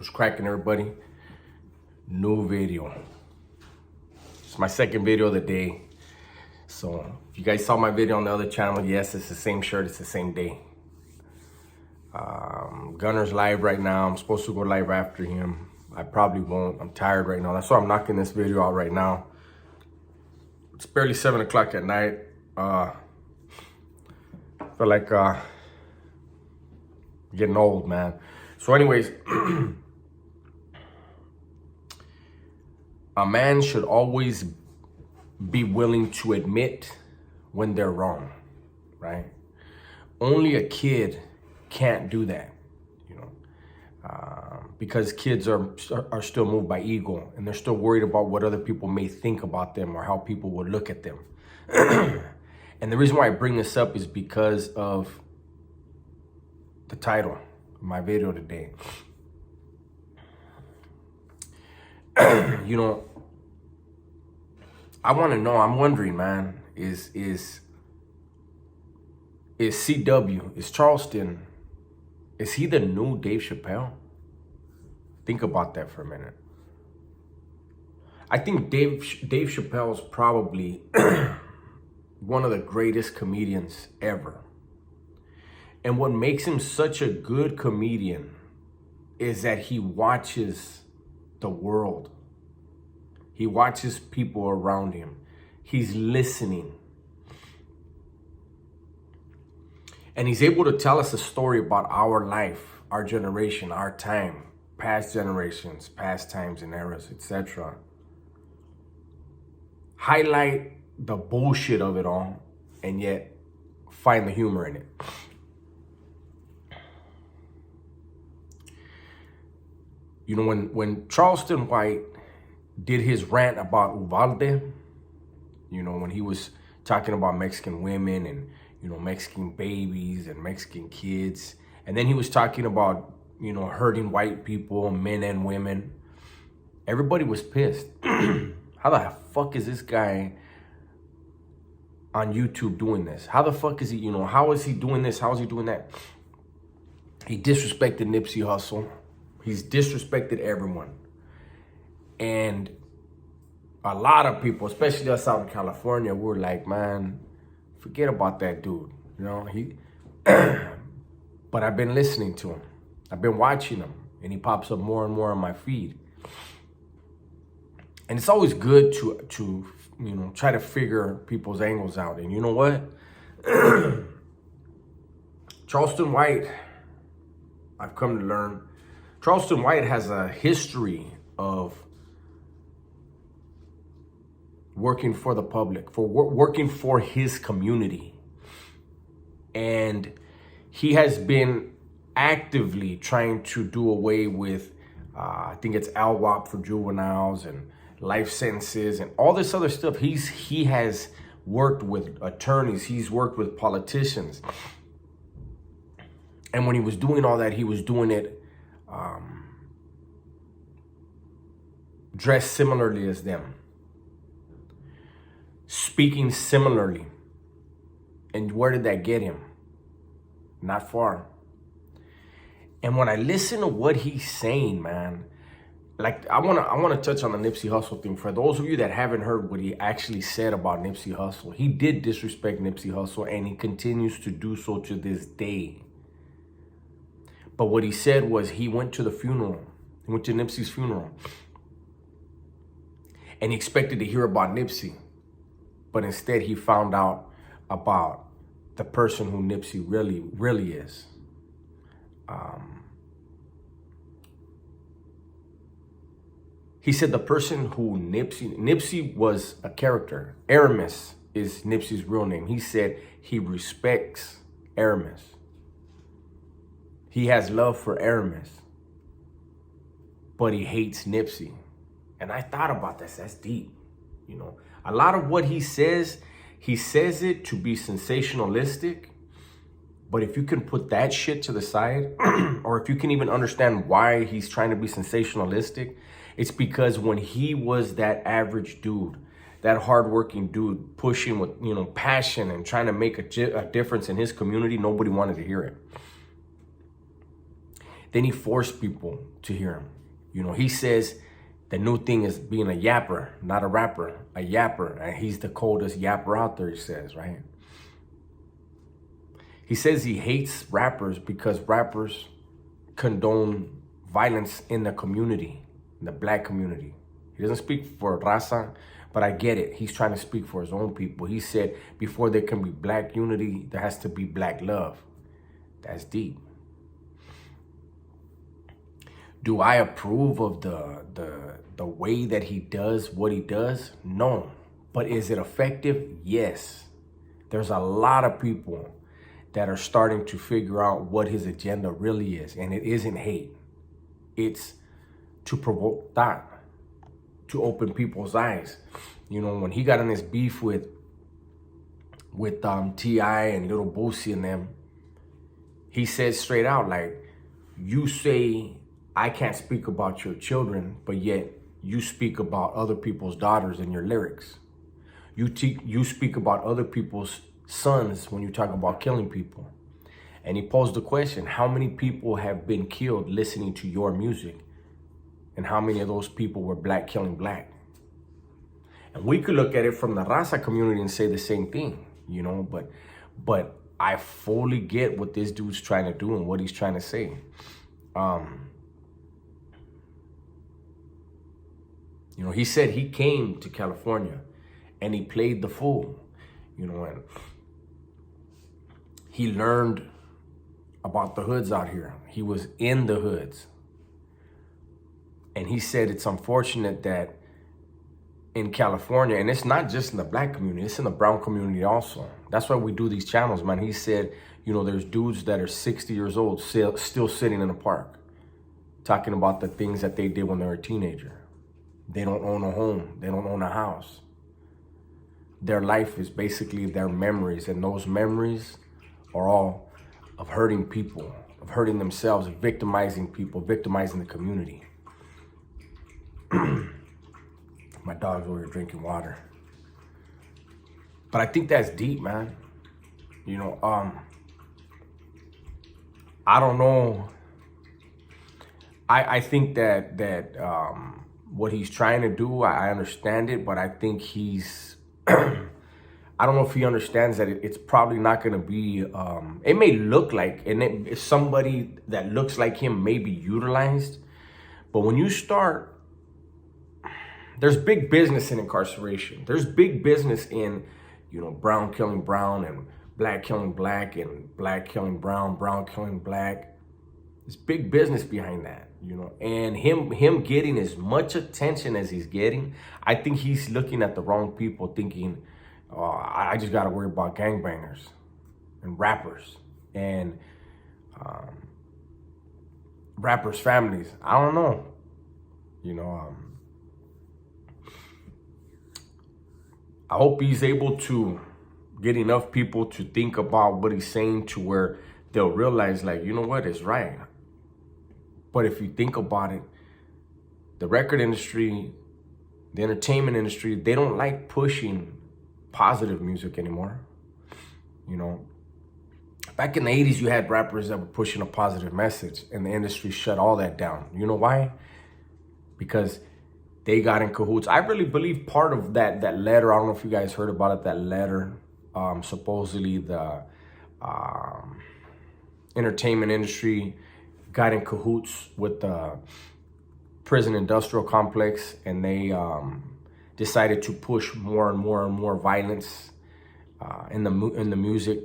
What's cracking, everybody? New video. It's my second video of the day. So if you guys saw my video on the other channel, yes, it's the same shirt, it's the same day. Gunner's live right now. I'm supposed to go live after him. I probably won't. I'm tired right now. That's why I'm knocking this video out right now. It's barely 7 o'clock at night. I feel like getting old, man. So anyways, a man should always be willing to admit when they're wrong, right? Only a kid can't do that, you know, because kids are still moved by ego, and they're still worried about what other people may think about them or how people would look at them. And the reason why I bring this up is because of the title of my video today. You know, I want to know, I'm wondering, man, is CW, is Charleston, is he the new Dave Chappelle? Think about that for a minute. I think Dave Chappelle is probably one of the greatest comedians ever. And what makes him such a good comedian is that he watches the world. He watches people around him. He's listening. And he's able to tell us a story about our life, our generation, our time, past generations, past times and eras, etc. Highlight the bullshit of it all, and yet find the humor in it. You know, when Charleston White did his rant about Uvalde, you know, when he was talking about Mexican women and, you know, Mexican babies and Mexican kids, and then he was talking about, you know, hurting white people, men and women, everybody was pissed. How the fuck is this guy on YouTube doing this? How the fuck is he, you know, how is he doing this? How is he doing that? He disrespected Nipsey Hussle. He's disrespected everyone. And a lot of people, especially us out in California, were like, man, forget about that dude. You know, but I've been listening to him. I've been watching him, and he pops up more and more on my feed. And it's always good to you know, try to figure people's angles out. And you know what? Charleston White, I've come to learn, Charleston White has a history of working for the public, for working for his community. And he has been actively trying to do away with, I think it's LWOP for juveniles and life sentences and all this other stuff. He has worked with attorneys. He's worked with politicians. And when he was doing all that, he was doing it dressed similarly as them, speaking similarly. And where did that get him? Not far. And when I listen to what he's saying, man, like I wanna touch on the Nipsey Hussle thing. For those of you that haven't heard what he actually said about Nipsey Hussle, he did disrespect Nipsey Hussle, and he continues to do so to this day. But what he said was he went to the funeral. He went to Nipsey's funeral. And he expected to hear about Nipsey. But instead he found out about the person who Nipsey really is. He said the person who Nipsey was a character. Aramis is Nipsey's real name. He said he respects Aramis. He has love for Aramis, but he hates Nipsey. And I thought about this. That's deep. You know, a lot of what he says it to be sensationalistic. But if you can put that shit to the side, or if you can even understand why he's trying to be sensationalistic, it's because when he was that average dude, that hardworking dude, pushing with, you know, passion and trying to make a difference in his community, nobody wanted to hear it. Then he forced people to hear him. You know, he says the new thing is being a yapper, not a rapper, a yapper. And he's the coldest yapper out there, he says, right? He says he hates rappers because rappers condone violence in the community, in the black community. He doesn't speak for Raza, but I get it. He's trying to speak for his own people. He said before there can be black unity, there has to be black love. That's deep. Do I approve of the way that he does what he does? No. But is it effective? Yes. There's a lot of people that are starting to figure out what his agenda really is. And it isn't hate. It's to provoke thought, to open people's eyes. You know, when he got in this beef with T.I. and Little Boosie and them, he said straight out, like, you say I can't speak about your children, but yet you speak about other people's daughters in your lyrics. You speak about other people's sons when you talk about killing people. And he posed the question, how many people have been killed listening to your music? And how many of those people were black killing black? And we could look at it from the Raza community and say the same thing, you know, but I fully get what this dude's trying to do and what he's trying to say. You know, he said he came to California and he played the fool, you know, and he learned about the hoods out here. He was in the hoods. And he said it's unfortunate that in California, and it's not just in the black community, it's in the brown community also. That's why we do these channels, man. He said, you know, there's dudes that are 60 years old still sitting in a park talking about the things that they did when they were a teenager. They don't own a home. They don't own a house. Their life is basically their memories, and those memories are all of hurting people, of hurting themselves, of victimizing people, victimizing the community. My dog's over here drinking water. But I think that's deep, man. You know, I don't know. I think that what he's trying to do, I understand it, but I think he's, I don't know if he understands that it's probably not going to be, it may look like, and somebody that looks like him may be utilized, but when you start, there's big business in incarceration. There's big business in, you know, brown killing brown and black killing black and black killing brown, brown killing black. There's big business behind that, you know, and him getting as much attention as he's getting, I think he's looking at the wrong people thinking, oh, I just got to worry about gangbangers and rappers and rappers' families. I don't know, you know, I hope he's able to get enough people to think about what he's saying to where they'll realize, like, you know what, it's right. But if you think about it, the record industry, the entertainment industry, they don't like pushing positive music anymore. You know, back in the 80s, you had rappers that were pushing a positive message and the industry shut all that down. You know why? Because they got in cahoots. I really believe part of that letter, I don't know if you guys heard about it, that letter, supposedly the entertainment industry got in cahoots with the prison industrial complex, and they decided to push more and more and more violence in the music,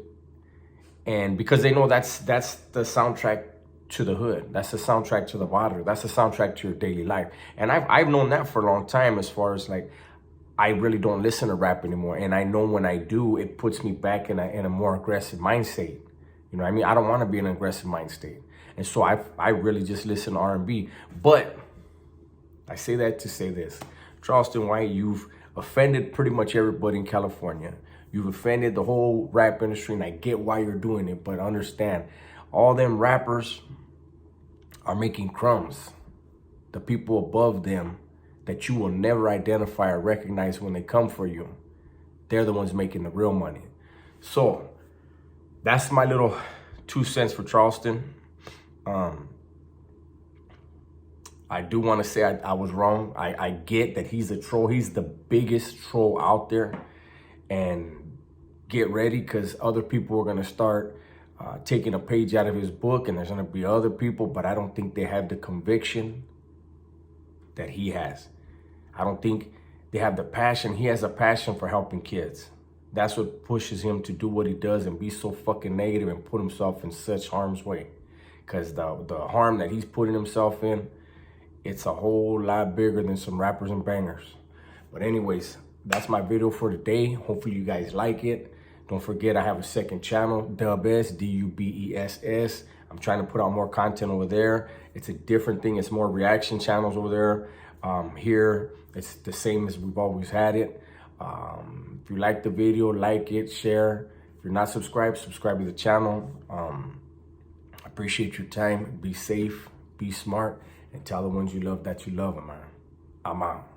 and because they know that's the soundtrack to the hood, that's the soundtrack to the water, that's the soundtrack to your daily life. And I've known that for a long time, as far as like, I really don't listen to rap anymore, and I know when I do, it puts me back in a more aggressive mind state. You know what I mean? I don't want to be in an aggressive mind state. And so I really just listen to R&B. But I say that to say this. Charleston White, you've offended pretty much everybody in California. You've offended the whole rap industry, and I get why you're doing it, but understand, all them rappers are making crumbs. The people above them that you will never identify or recognize when they come for you, they're the ones making the real money. So that's my little 2 cents for Charleston. I do want to say I was wrong. I get that he's a troll. He's the biggest troll out there. And get ready, because other people are going to start taking a page out of his book, and there's going to be other people, but I don't think they have the conviction that he has. I don't think they have the passion. He has a passion for helping kids. That's what pushes him to do what he does and be so fucking negative and put himself in such harm's way. Because the harm that he's putting himself in, it's a whole lot bigger than some rappers and bangers. But anyways, that's my video for today. Hopefully you guys like it. Don't forget, I have a second channel, Dubess, Dubess. I'm trying to put out more content over there. It's a different thing. It's more reaction channels over there. Here, it's the same as we've always had it. If you like the video, like it, share. If you're not subscribed, subscribe to the channel. I appreciate your time. Be safe, be smart, and tell the ones you love that you love them, man. I'm out.